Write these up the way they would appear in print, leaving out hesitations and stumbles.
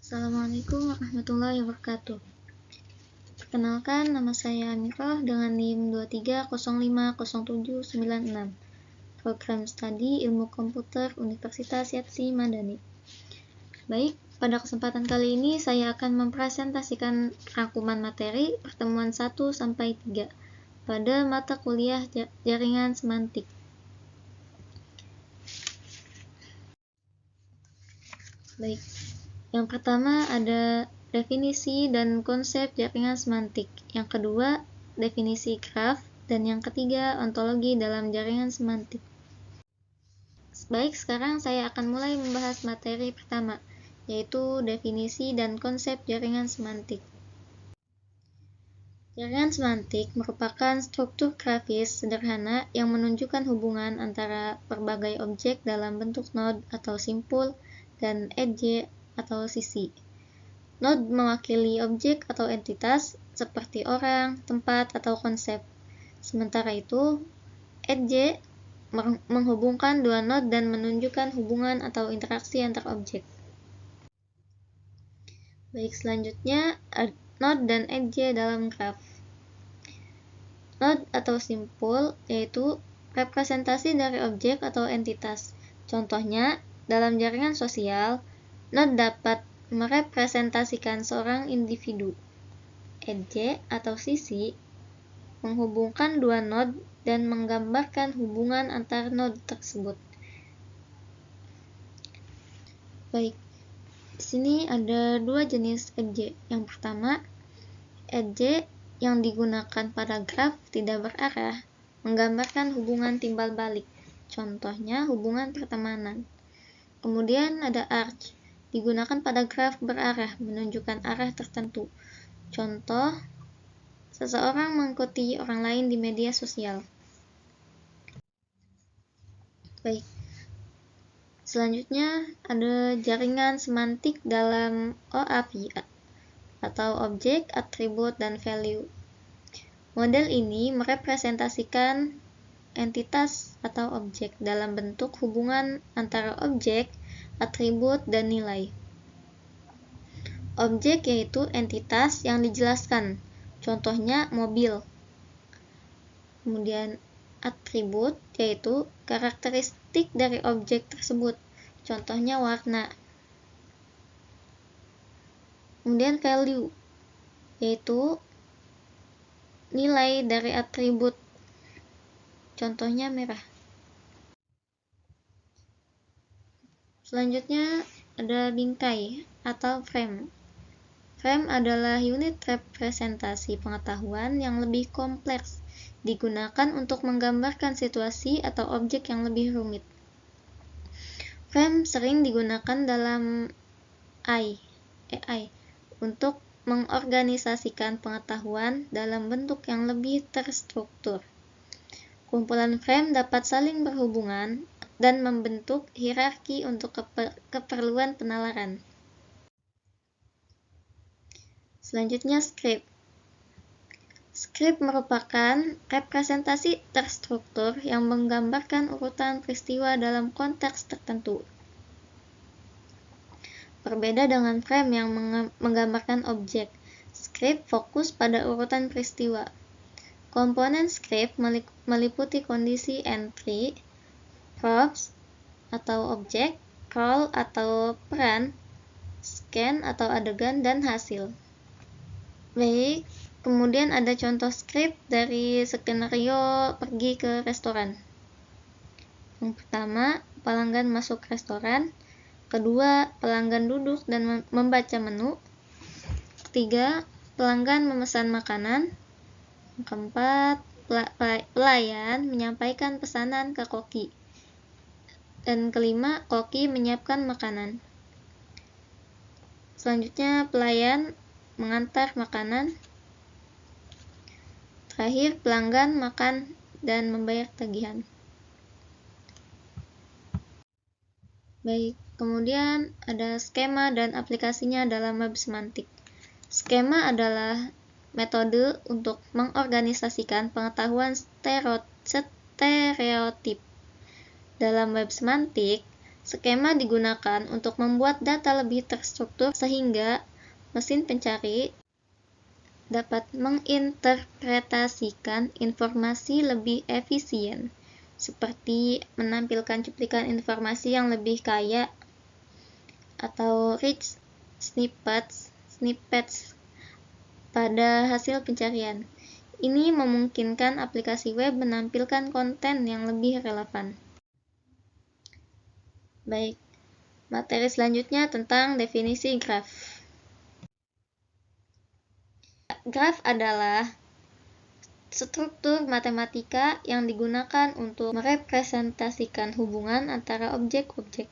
Assalamualaikum warahmatullahi wabarakatuh. Perkenalkan, nama saya Amirah dengan NIM 23050796, Program Studi Ilmu Komputer Universitas Yatsi Madani. Baik, pada kesempatan kali ini saya akan mempresentasikan rangkuman materi pertemuan 1-3 pada mata kuliah Jaringan Semantik. Baik, yang pertama ada definisi dan konsep jaringan semantik. Yang kedua, definisi graf. Dan yang ketiga, ontologi dalam jaringan semantik. Baik, sekarang saya akan mulai membahas materi pertama, yaitu definisi dan konsep jaringan semantik. Jaringan semantik merupakan struktur grafis sederhana yang menunjukkan hubungan antara berbagai objek dalam bentuk node atau simpul dan edge atau sisi. Node mewakili objek atau entitas seperti orang, tempat, atau konsep. Sementara itu, edge menghubungkan dua node dan menunjukkan hubungan atau interaksi antar objek. Baik, selanjutnya node dan edge dalam graf. Node atau simpul yaitu representasi dari objek atau entitas. Contohnya, dalam jaringan sosial, node dapat merepresentasikan seorang individu. Edge atau sisi menghubungkan dua node dan menggambarkan hubungan antar node tersebut. Baik, di sini ada dua jenis edge. Yang pertama, edge yang digunakan pada graf tidak berarah, menggambarkan hubungan timbal balik. Contohnya, hubungan pertemanan. Kemudian ada arch, digunakan pada graf berarah, menunjukkan arah tertentu. Contoh, seseorang mengikuti orang lain di media sosial. Baik. Selanjutnya ada jaringan semantik dalam OAP atau objek, atribut, dan value. Model ini merepresentasikan entitas atau objek dalam bentuk hubungan antara objek, atribut, dan nilai. Objek yaitu entitas yang dijelaskan, contohnya mobil. Kemudian atribut yaitu karakteristik dari objek tersebut, contohnya warna. Kemudian value yaitu nilai dari atribut, contohnya merah. Selanjutnya ada bingkai atau frame. Frame adalah unit representasi pengetahuan yang lebih kompleks, digunakan untuk menggambarkan situasi atau objek yang lebih rumit. Frame sering digunakan dalam AI untuk mengorganisasikan pengetahuan dalam bentuk yang lebih terstruktur. Kumpulan frame dapat saling berhubungan dan membentuk hierarki untuk keperluan penalaran. Selanjutnya script. Script merupakan representasi terstruktur yang menggambarkan urutan peristiwa dalam konteks tertentu. Berbeda dengan frame yang menggambarkan objek, script fokus pada urutan peristiwa. Komponen script meliputi kondisi entry, props atau objek, role atau peran, scan atau adegan, dan hasil. Baik, kemudian ada contoh script dari skenario pergi ke restoran. Yang pertama, pelanggan masuk restoran. Kedua, pelanggan duduk dan membaca menu. Ketiga, pelanggan memesan makanan. Keempat, pelayan menyampaikan pesanan ke koki. Dan kelima, koki menyiapkan makanan. Selanjutnya, pelayan mengantar makanan. Terakhir, pelanggan makan dan membayar tagihan. Baik, kemudian ada skema dan aplikasinya dalam web semantik. Skema adalah metode untuk mengorganisasikan pengetahuan stereotip. Dalam web semantik, Skema digunakan untuk membuat data lebih terstruktur sehingga mesin pencari dapat menginterpretasikan informasi lebih efisien, seperti menampilkan cuplikan informasi yang lebih kaya atau rich snippets pada hasil pencarian. Ini memungkinkan aplikasi web menampilkan konten yang lebih relevan. Baik, materi selanjutnya tentang definisi graf. Graf adalah struktur matematika yang digunakan untuk merepresentasikan hubungan antara objek-objek.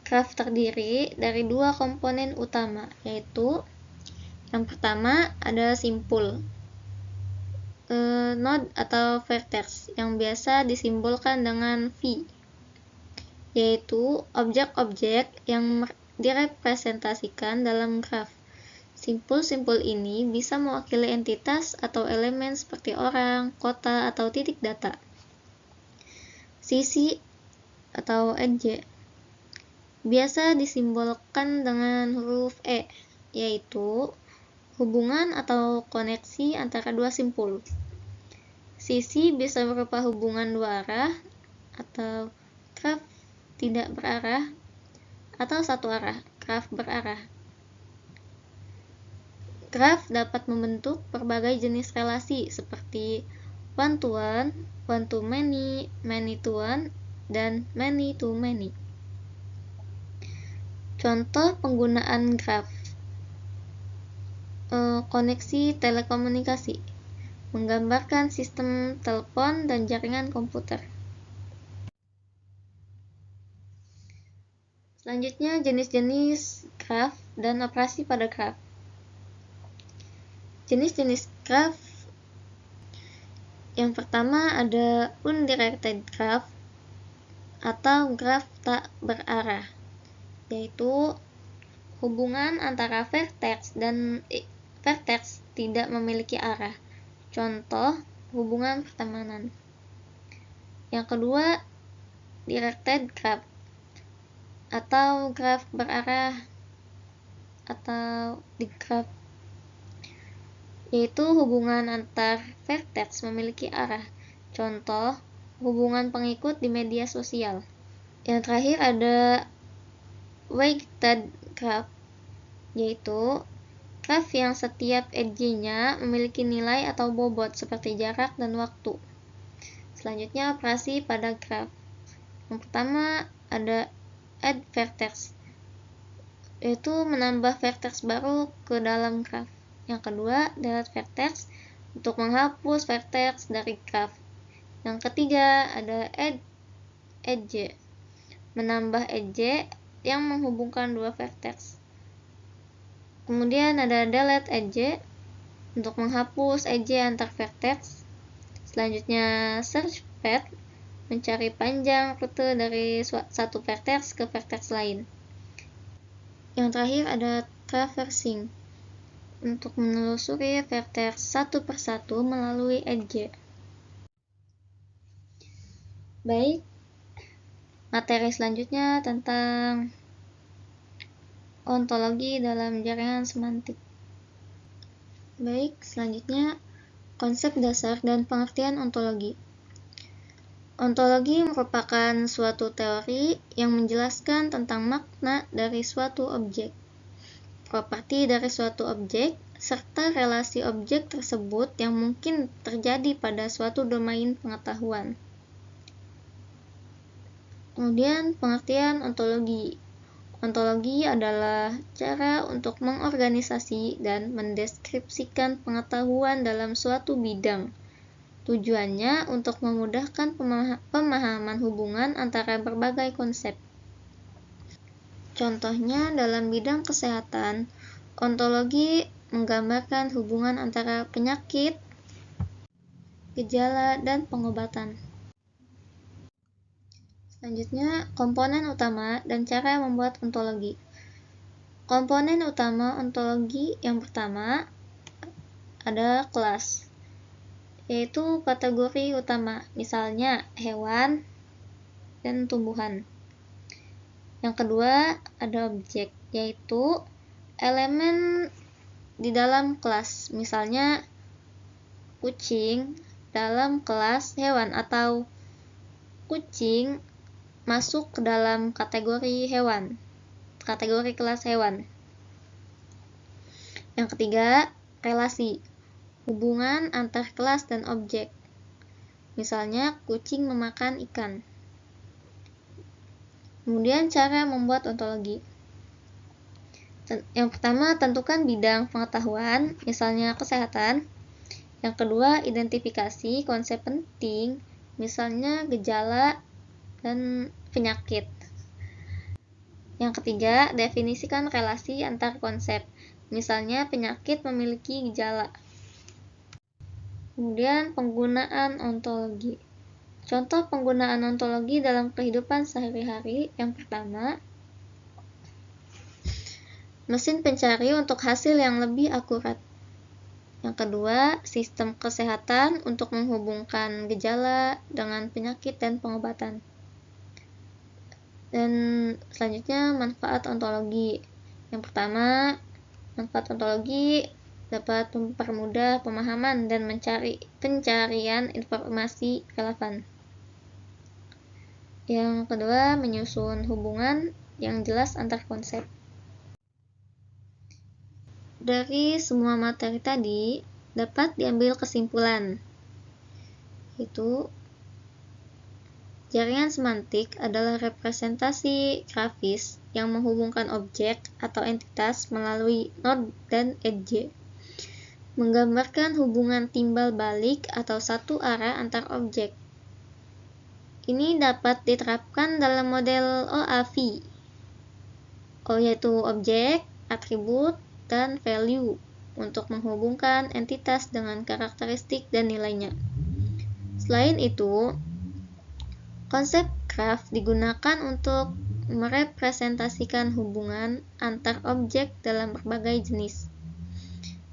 Graf terdiri dari dua komponen utama, yaitu yang pertama ada simpul, node atau vertex yang biasa disimbolkan dengan V, yaitu objek-objek yang direpresentasikan dalam graf. Simpul-simpul ini bisa mewakili entitas atau elemen seperti orang, kota, atau titik data. Sisi atau edge biasa disimbolkan dengan huruf E, yaitu hubungan atau koneksi antara dua simpul. Sisi bisa berupa hubungan dua arah atau graf tidak berarah, atau satu arah, graf berarah. Graf dapat membentuk berbagai jenis relasi seperti one-to-one, one-to-many, many-to-one, dan many-to-many. Contoh penggunaan graf: koneksi telekomunikasi, menggambarkan sistem telepon dan jaringan komputer. Selanjutnya, jenis-jenis graf dan operasi pada graf. Jenis-jenis graf yang pertama ada undirected graph atau graf tak berarah, yaitu hubungan antara vertex dan vertex tidak memiliki arah. Contoh, hubungan pertemanan. Yang kedua, directed graph atau graf berarah atau digraph, yaitu hubungan antar vertex memiliki arah. Contoh, hubungan pengikut di media sosial. Yang terakhir ada weighted graph, yaitu graf yang setiap edge-nya memiliki nilai atau bobot seperti jarak dan waktu. Selanjutnya, operasi pada graf. Yang pertama ada add vertex, yaitu menambah vertex baru ke dalam graf. Yang kedua, delete vertex, untuk menghapus vertex dari graf. Yang ketiga ada add edge, menambah edge yang menghubungkan dua vertex. Kemudian ada delete edge, untuk menghapus edge antar vertex. Selanjutnya search path, mencari panjang rute dari satu vertex ke vertex lain. Yang terakhir ada traversing, untuk menelusuri vertex satu persatu melalui edge. Baik, materi selanjutnya tentang ontologi dalam jaringan semantik. Baik, selanjutnya konsep dasar dan pengertian ontologi. Ontologi merupakan suatu teori yang menjelaskan tentang makna dari suatu objek, properti dari suatu objek, serta relasi objek tersebut yang mungkin terjadi pada suatu domain pengetahuan. Kemudian pengertian ontologi. Ontologi adalah cara untuk mengorganisasi dan mendeskripsikan pengetahuan dalam suatu bidang. Tujuannya untuk memudahkan pemahaman hubungan antara berbagai konsep. Contohnya dalam bidang kesehatan, ontologi menggambarkan hubungan antara penyakit, gejala, dan pengobatan. Selanjutnya, komponen utama dan cara membuat ontologi. Komponen utama ontologi yang pertama ada kelas, yaitu kategori utama, misalnya hewan dan tumbuhan. Yang kedua ada objek, yaitu elemen di dalam kelas. Misalnya kucing dalam kelas hewan, atau kucing masuk ke dalam kategori hewan, kategori kelas hewan. Yang ketiga, relasi, hubungan antar kelas dan objek. Misalnya kucing memakan ikan. Kemudian cara membuat ontologi. Yang pertama, tentukan bidang pengetahuan, misalnya kesehatan. Yang kedua, identifikasi konsep penting, misalnya gejala dan penyakit. Yang ketiga, definisikan relasi antar konsep, misalnya penyakit memiliki gejala. Kemudian penggunaan ontologi. Contoh penggunaan ontologi dalam kehidupan sehari-hari. Yang pertama, mesin pencari untuk hasil yang lebih akurat. Yang kedua, sistem kesehatan untuk menghubungkan gejala dengan penyakit dan pengobatan. Dan selanjutnya, manfaat ontologi. Yang pertama, manfaat ontologi dapat mempermudah pemahaman dan pencarian informasi relevan. Yang kedua, menyusun hubungan yang jelas antar konsep. Dari semua materi tadi dapat diambil kesimpulan, yaitu jaringan semantik adalah representasi grafis yang menghubungkan objek atau entitas melalui node dan edge, menggambarkan hubungan timbal balik atau satu arah antar objek. Ini dapat diterapkan dalam model OAV, yaitu objek, atribut, dan value, untuk menghubungkan entitas dengan karakteristik dan nilainya. Selain itu, konsep graf digunakan untuk merepresentasikan hubungan antar objek dalam berbagai jenis,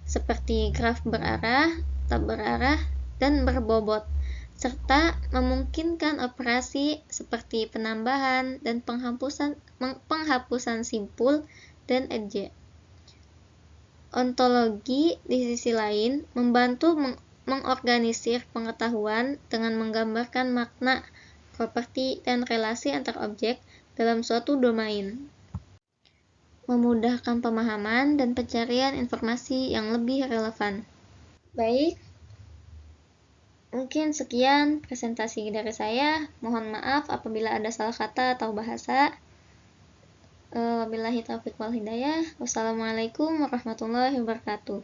seperti graf berarah, tak berarah, dan berbobot, serta memungkinkan operasi seperti penambahan dan penghapusan simpul dan edge. Ontologi di sisi lain membantu mengorganisir pengetahuan dengan menggambarkan makna, properti, dan relasi antar objek dalam suatu domain, memudahkan pemahaman dan pencarian informasi yang lebih relevan. Baik, mungkin sekian presentasi dari saya. Mohon maaf apabila ada salah kata atau bahasa. Wabillahi taufiq wal hidayah. Wassalamualaikum warahmatullahi wabarakatuh.